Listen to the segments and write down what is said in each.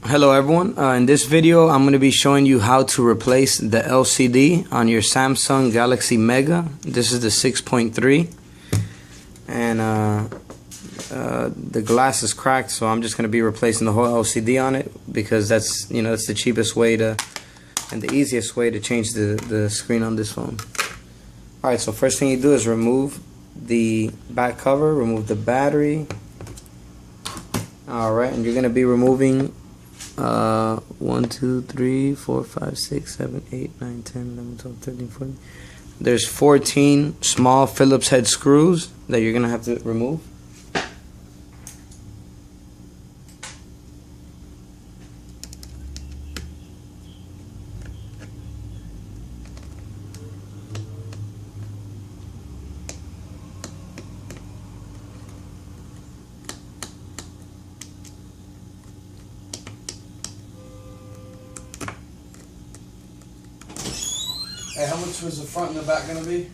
Hello everyone, in this video I'm going to be showing you how to replace the LCD on your Samsung Galaxy Mega. This is the 6.3 and the glass is cracked, so I'm just going to be replacing the whole LCD on it because that's the cheapest way to and the easiest way to change the screen on this phone. Alright, so first thing you do is remove the back cover, remove the battery. Alright, and you're going to be removing 1, 2, 3, 4, 5, 6, 7, 8, 9, 10, 11, 12, 13, 14. There's 14 small Phillips head screws that you're going to have to remove. Hey, how much was the front and the back going to be?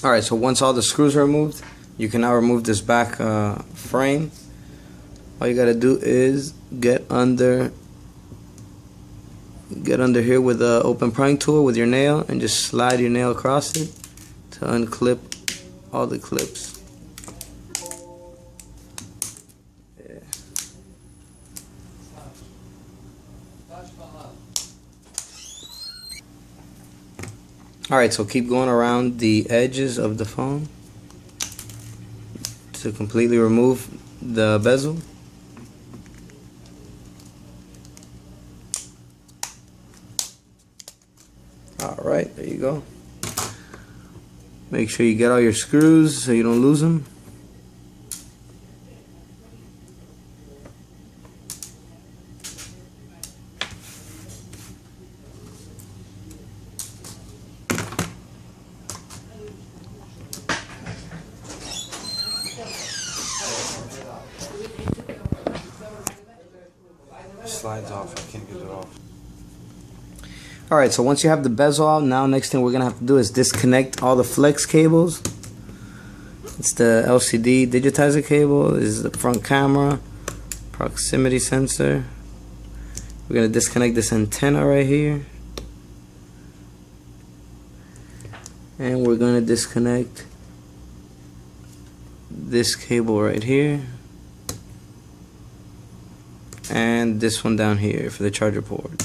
Alright, so once all the screws are removed, you can now remove this back frame. All you gotta do is get under here with the open prying tool with your nail and just slide your nail across it to unclip all the clips. Alright, so keep going around the edges of the phone to completely remove the bezel. Alright, there you go. Make sure you get all your screws so you don't lose them. Slides off, I can't get it off. Alright, so once you have the bezel out, now next thing we're going to have to do is disconnect all the flex cables. It's the LCD digitizer cable, this is the front camera, proximity sensor. We're going to disconnect this antenna right here. And we're going to disconnect this cable right here. And this one down here for the charger port.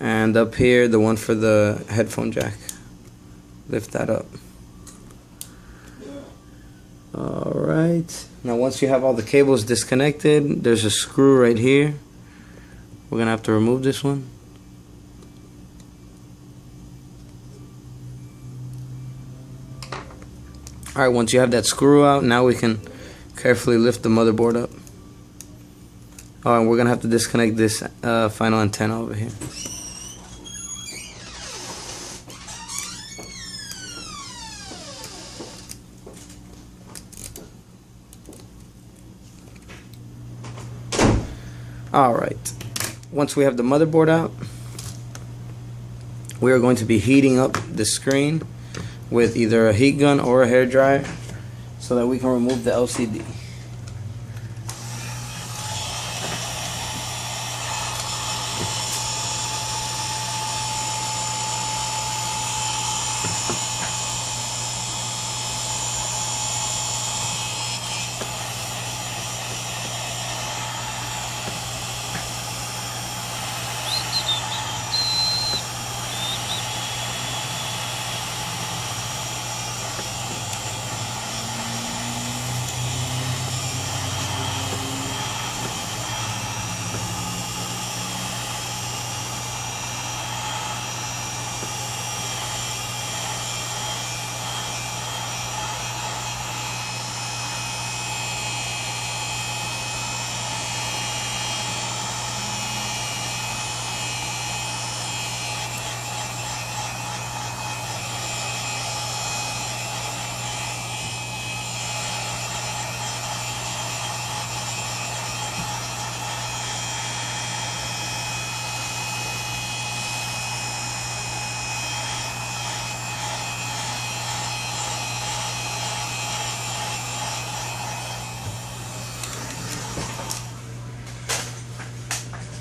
And up here, the one for the headphone jack. Lift that up. Alright. Now once you have all the cables disconnected, there's a screw right here. We're going to have to remove this one. Alright, once you have that screw out, now we can carefully lift the motherboard up. Oh, and we're going to have to disconnect this final antenna over here. Alright, once we have the motherboard out, we are going to be heating up the screen with either a heat gun or a hair dryer so that we can remove the LCD.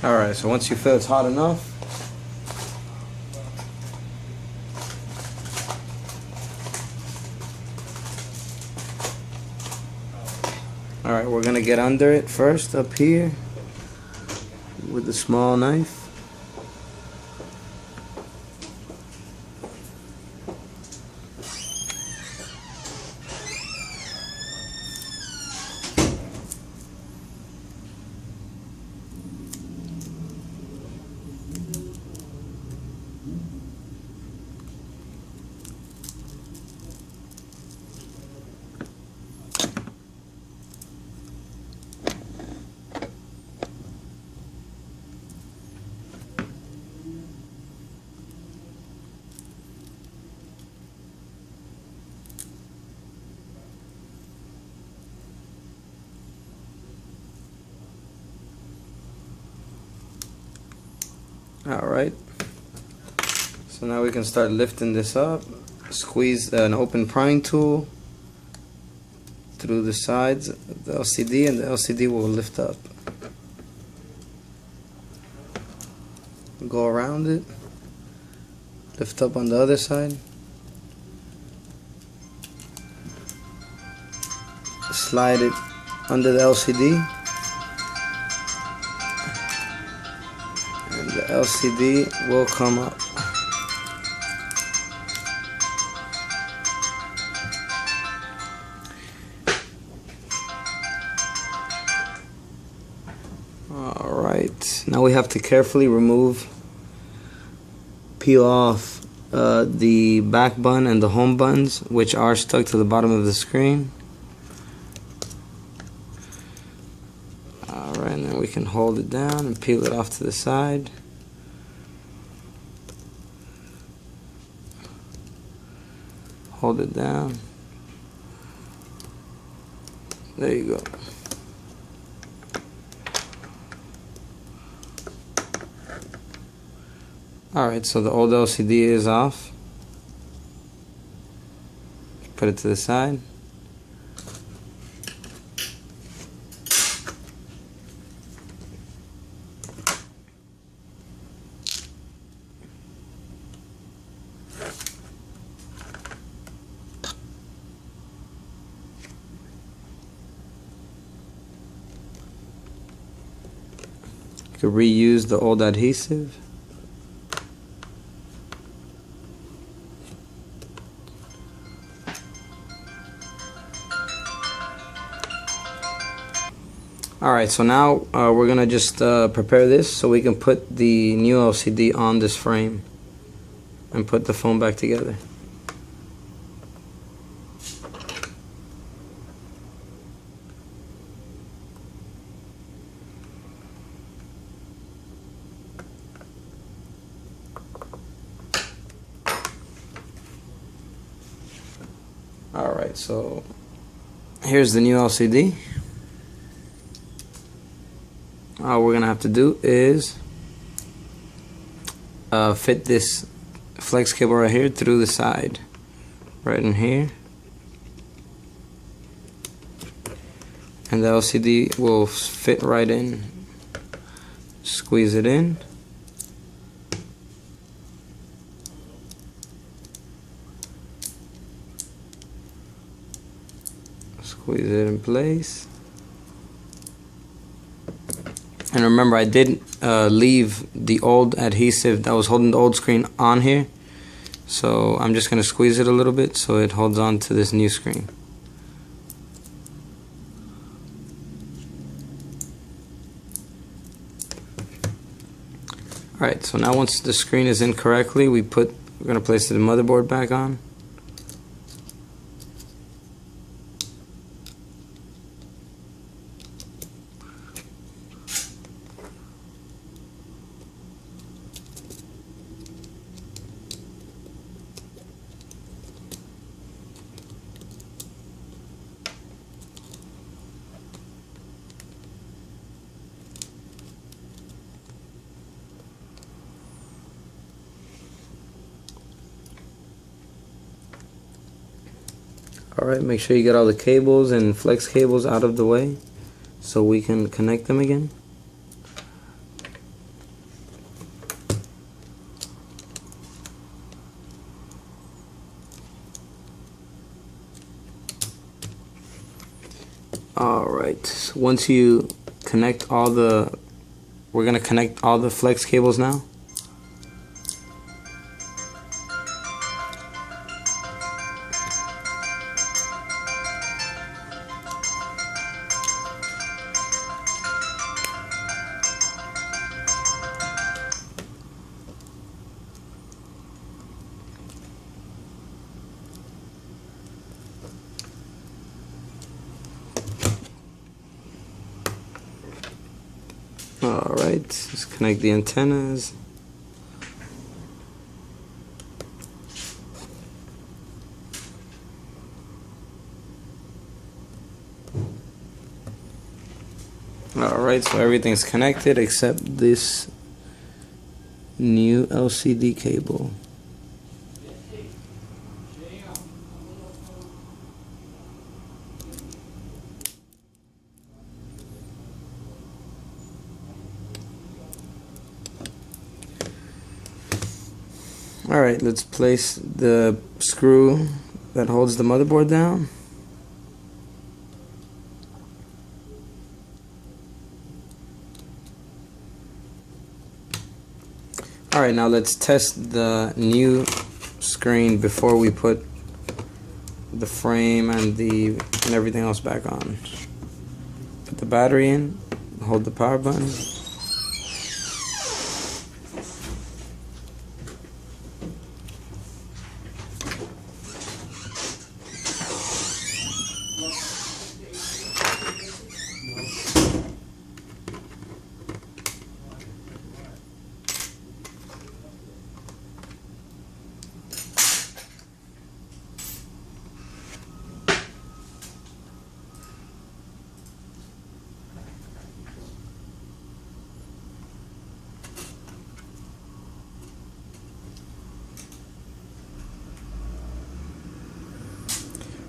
Alright, so once you feel it's hot enough, alright, we're gonna get under it first up here with the small knife. Alright, so now we can start lifting this up. Squeeze an open prying tool through the sides of the LCD, and the LCD will lift up. Go around it, lift up on the other side, slide it under the LCD. The LCD will come up. Alright, now we have to carefully peel off the back button and the home buttons, which are stuck to the bottom of the screen. Alright, and then we can hold it down and peel it off to the side. Hold it down. There you go. Alright, so the old LCD is off. Put it to the side. You could reuse the old adhesive. Alright, so now we're gonna just prepare this so we can put the new LCD on this frame and put the phone back together. Alright, so here's the new LCD. All we're gonna have to do is fit this flex cable right here through the side, right in here, and the LCD will fit right in. Squeeze it in. Squeeze it in place. And remember, I did leave the old adhesive that was holding the old screen on here, so I'm just going to squeeze it a little bit so it holds on to this new screen. Alright, so now once the screen is in correctly, we're going to place the motherboard back on. Alright, make sure you get all the cables and flex cables out of the way so we can connect them again. Alright, so once you connect all the, we're going to connect all the flex cables now. Alright, let's connect the antennas. Alright, so everything's connected except this new LCD cable. Alright, let's place the screw that holds the motherboard down. Alright, now let's test the new screen before we put the frame and everything else back on. Put the battery in, hold the power button.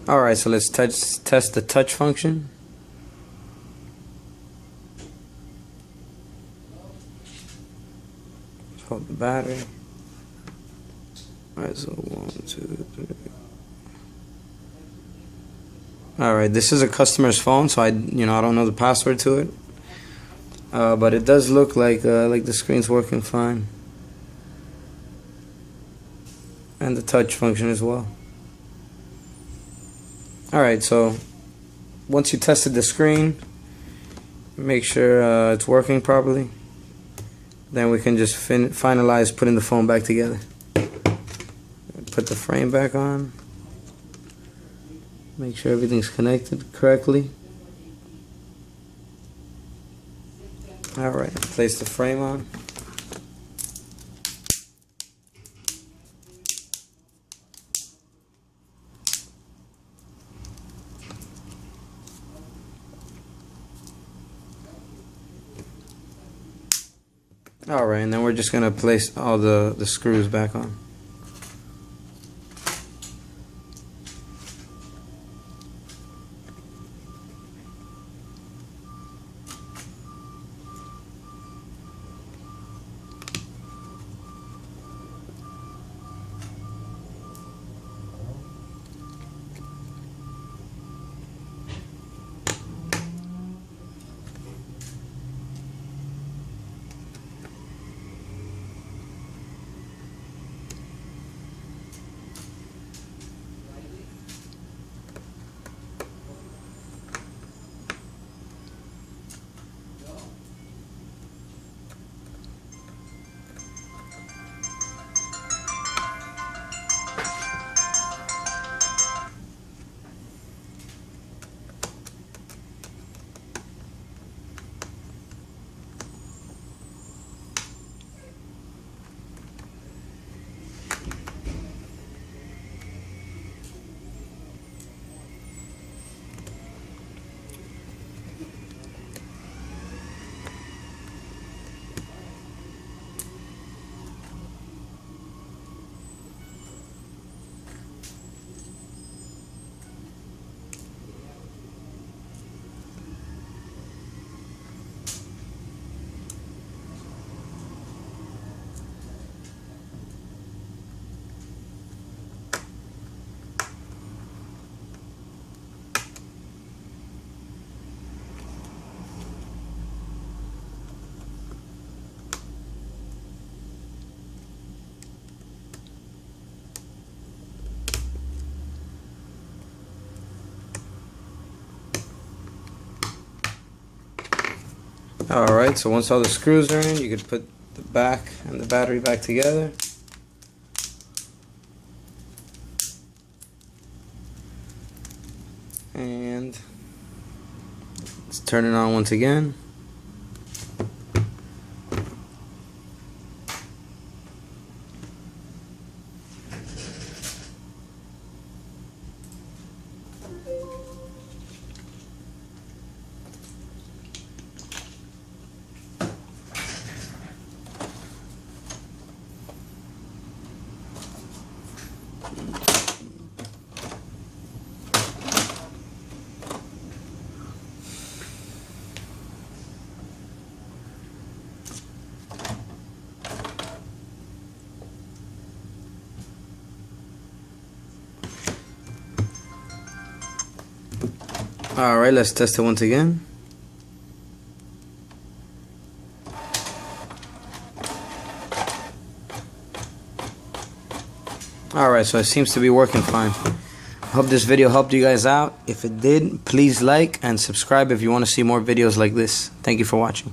Alright, so let's test the touch function. Hold the battery. Alright, so 1, 2, 3. Alright, this is a customer's phone, so I don't know the password to it. But it does look like the screen's working fine. And the touch function as well. Alright, so once you tested the screen, make sure it's working properly. Then we can just finalize putting the phone back together. Put the frame back on. Make sure everything's connected correctly. Alright, place the frame on. Alright, and then we're just going to place all the screws back on. Alright, so once all the screws are in, you could put the back and the battery back together. And let's turn it on once again. Alright, let's test it once again. Alright, so it seems to be working fine. I hope this video helped you guys out. If it did, please like and subscribe if you want to see more videos like this. Thank you for watching.